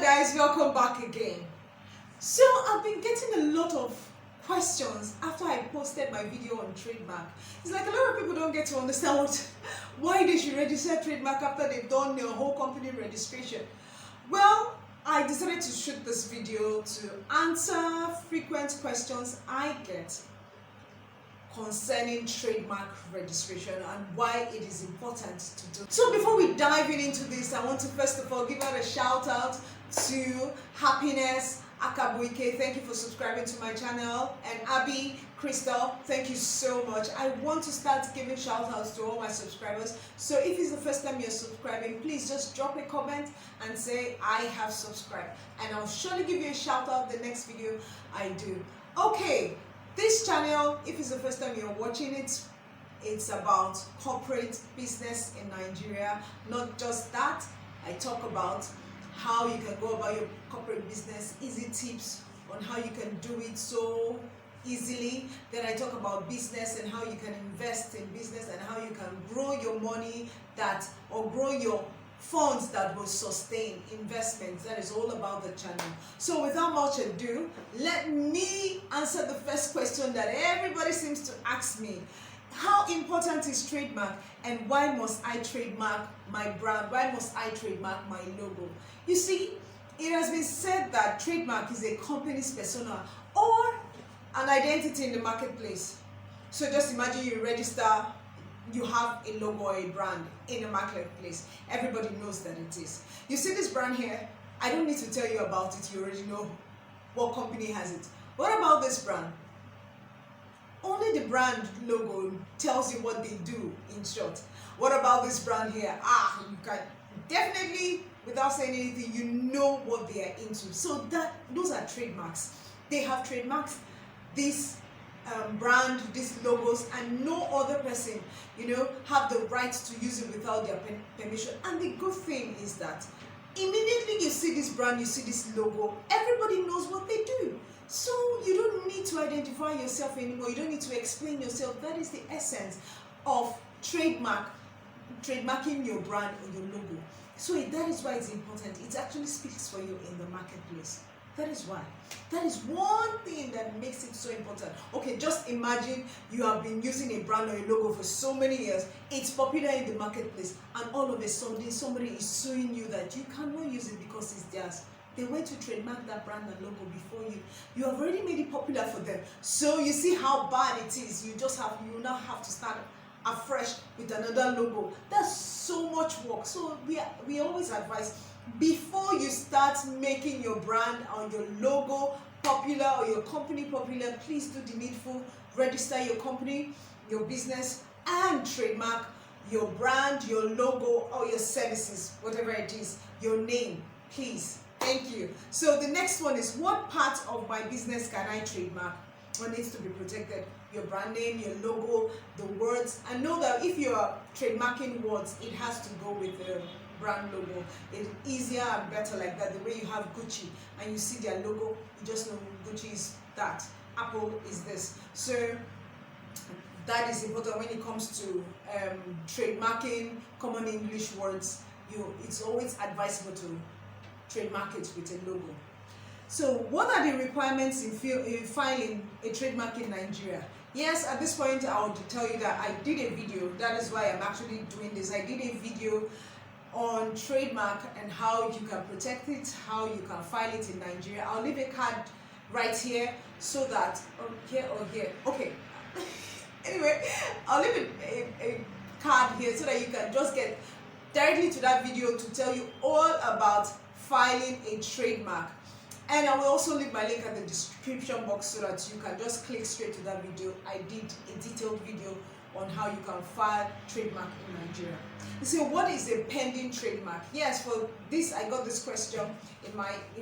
Hello guys, welcome back again. So I've been getting a lot of questions after I posted my video on trademark. It's like a lot of people don't get to understand why they should register trademark after they've done their whole company registration. Well, I decided to shoot this video to answer frequent questions I get concerning trademark registration and why it is important to do. So before we dive into this, I want to first of all give out a shout out to Happiness Akabuike. Thank you for subscribing to my channel. And Abby, Crystal, thank you so much. I want to start giving shout outs to all my subscribers. So if it's the first time you're subscribing, please just drop a comment and say I have subscribed. And I'll surely give you a shout out the next video I do. Okay. This channel, if it's the first time you're watching it, it's about corporate business in Nigeria. Not just that, I talk about how you can go about your corporate business, easy tips on how you can do it so easily. Then I talk about business and how you can invest in business and how you can grow your money or grow your funds that will sustain investments. That is all about the channel. So without much ado, let me answer the first question that everybody seems to ask me. How important is trademark, and why must I trademark my brand? Why must I trademark my logo? You see, it has been said that trademark is a company's persona or an identity in the marketplace. So just imagine you register, you have a logo or a brand in a marketplace. Everybody knows that it is. You see this brand here? I don't need to tell you about it. You already know what company has it. What about this brand? Only the brand logo tells you what they do in short. What about this brand here? You can definitely, without saying anything, you know what they are into. So those are trademarks. They have trademarks. This brand, these logos, and no other person, have the right to use it without their permission. And the good thing is that immediately you see this brand, you see this logo, everybody knows what they do. So you don't need to identify yourself anymore. You don't need to explain yourself. That is the essence of trademarking your brand or your logo. So that is why it's important. It actually speaks for you in the marketplace. That is why. That is one thing that makes it so important. Okay, just imagine you have been using a brand or a logo for so many years. It's popular in the marketplace, and all of a sudden somebody is suing you that you cannot use it because it's theirs. They went to trademark that brand and logo before you. You have already made it popular for them. So you see how bad it is. You now have to start afresh with another logo. That's so much work. So we always advise, before you start making your brand or your logo popular or your company popular, please do the needful. Register your company, your business, and trademark your brand, your logo, or your services, whatever it is, your name, please. Thank you. So the next one is, what part of my business can I trademark? What needs to be protected? Your brand name, your logo, the words. And know that if you are trademarking words, it has to go with the brand logo. It's easier and better like that. The way you have Gucci and you see their logo, you just know Gucci is that, Apple is this. So that is important when it comes to trademarking common English words. It's always advisable to trademark it with a logo. So what are the requirements in filing a trademark in Nigeria? Yes, at this point I would tell you that I did a video. That is why I'm actually doing this. I did a video on trademark and how you can protect it, how you can file it in Nigeria. I'll leave a card right here so that, here or here, okay. Anyway, I'll leave a card here so that you can just get directly to that video to tell you all about filing a trademark. And I will also leave my link at the description box so that you can just click straight to that video. I did a detailed video on how you can file trademark in Nigeria. You see, what is a pending trademark? Yes, for this I got this question in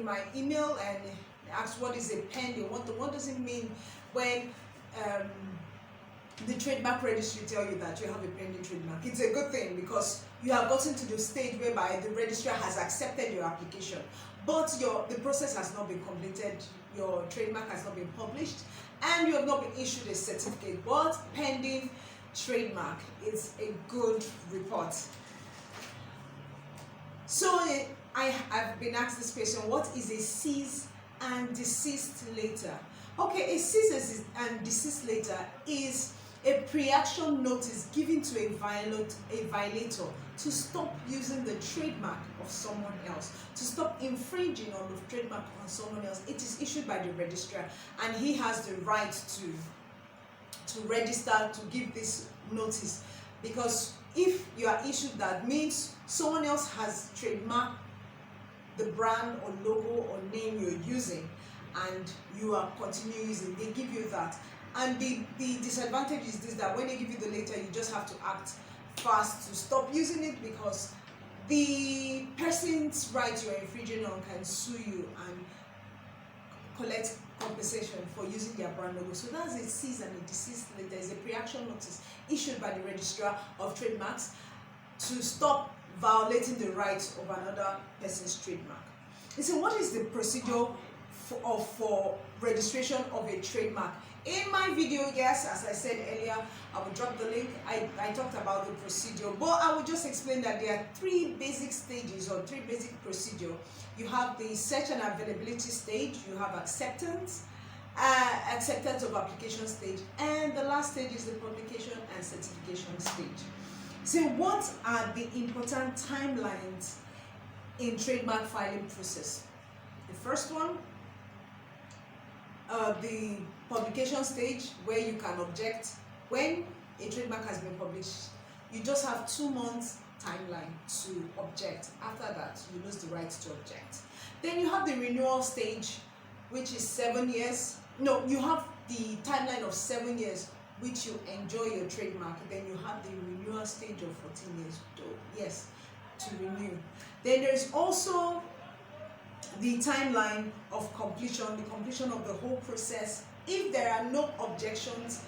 my email, and asked what is a pending. What does it mean when the trademark registry tell you that you have a pending trademark? It's a good thing because you have gotten to the stage whereby the registrar has accepted your application, but the process has not been completed, your trademark has not been published, and you have not been issued a certificate. But pending trademark is a good report. So I've been asked this question: what is a cease and desist letter? Okay, a cease and desist letter is a pre-action notice given to a violator to stop using the trademark of someone else, to stop infringing on the trademark on someone else. It is issued by the registrar, and he has the right to register, to give this notice, because if you are issued that, means someone else has trademarked the brand or logo or name you're using, and you are continuing using. They give you that. And the disadvantage is this, that when they give you the letter, you just have to act fast to stop using it, because the person's right you're infringing on can sue you and collect compensation for using their brand logo. So that's a cease and a desist letter. It's a pre-action notice issued by the registrar of trademarks to stop violating the rights of another person's trademark. So what is the procedure for registration of a trademark? In my video, yes, as I said earlier, I will drop the link. I talked about the procedure, but I will just explain that there are three basic stages or three basic procedure. You have the search and availability stage, you have acceptance of application stage, and the last stage is the publication and certification stage. So what are the important timelines in trademark filing process? The first one, the publication stage, where you can object. When a trademark has been published, you just have 2 months timeline to object. After that, you lose the right to object. Then you have the renewal stage, which is 7 years. No, you have the timeline of 7 years, which you enjoy your trademark. Then you have the renewal stage of 14 years, to renew. Then there's also the timeline of completion, the completion of the whole process. If there are no objections,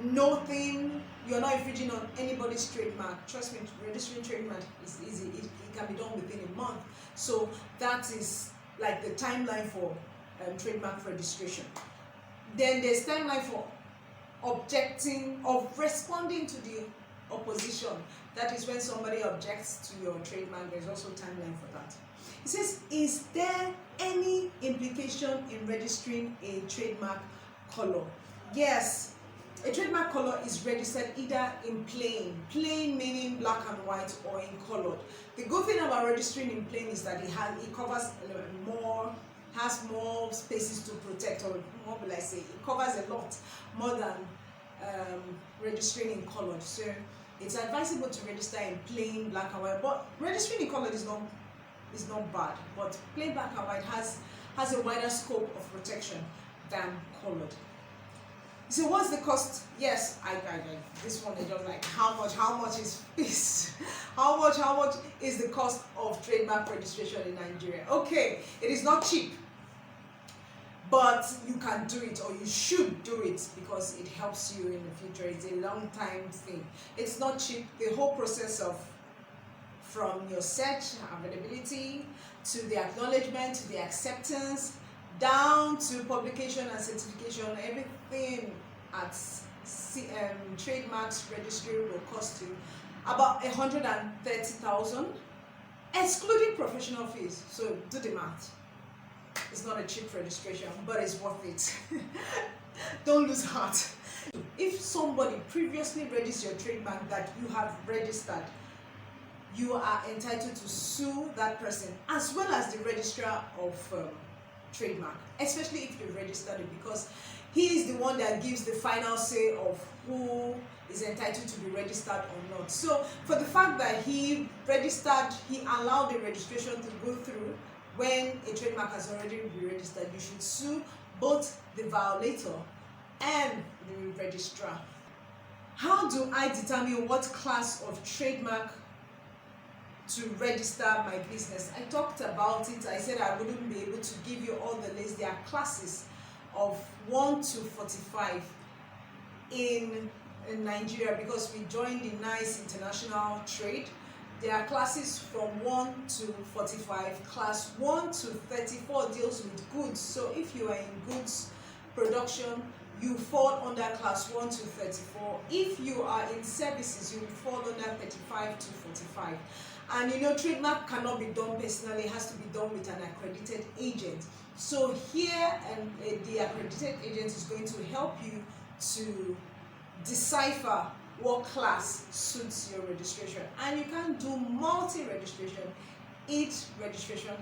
nothing, you're not infringing on anybody's trademark. Trust me, registering trademark is easy. It can be done within a month. So that is like the timeline for trademark registration. Then there's timeline for responding to the opposition. That is when somebody objects to your trademark. There's also timeline for that. It says, is there any implication in registering a trademark color? Yes, a trademark color is registered either in plain meaning black and white, or in colored. The good thing about registering in plain is that it covers has more spaces to protect, or more will I say, it covers a lot more than registering in colored. So it's advisable to register in plain black and white, but registering in colored is not bad, but plain black and white has a wider scope of protection than colored. So what's the cost? Yes, this one is just like, how much is this? How much is the cost of trademark registration in Nigeria? Okay, it is not cheap, but you can do it, or you should do it, because it helps you in the future. It's a long time thing. It's not cheap. The whole process from your search, availability, to the acknowledgement, to the acceptance, down to publication and certification, everything at trademarks registry will cost you about 130,000, excluding professional fees. So do the math. It's not a cheap registration, but it's worth it. Don't lose heart. If somebody previously registered your trademark that you have registered, you are entitled to sue that person, as well as the registrar of trademark, especially if you registered it, because he is the one that gives the final say of who is entitled to be registered or not. So for the fact that he allowed the registration to go through when a trademark has already been registered, you should sue both the violator and the registrar. How do I determine what class of trademark to register my business? I talked about it. I said I wouldn't be able to give you all the lists. There are classes of 1 to 45 in Nigeria, because we joined the NICE International Trade. There are classes from 1 to 45. Class 1 to 34 deals with goods. So if you are in goods production, you fall under class 1 to 34. If you are in services, you will fall under 35 to 45. And you know, trademark cannot be done personally, it has to be done with an accredited agent. So here, the accredited agent is going to help you to decipher what class suits your registration. And you can do multi-registration. Each registration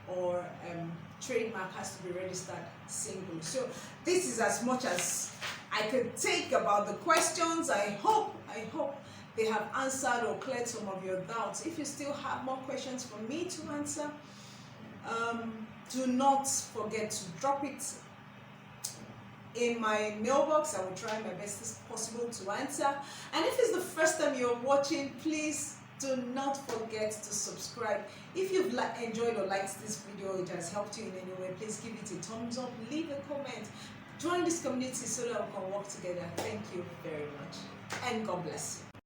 or trademark has to be registered single. So this is as much as I could take about the questions. I hope they have answered or cleared some of your doubts. If you still have more questions for me to answer, do not forget to drop it in my mailbox. I will try my best as possible to answer. And if it's the first time you're watching, please do not forget to subscribe. If you've enjoyed or liked this video, it has helped you in any way, please give it a thumbs up, leave a comment, join this community so that we can work together. Thank you very much, and God bless you.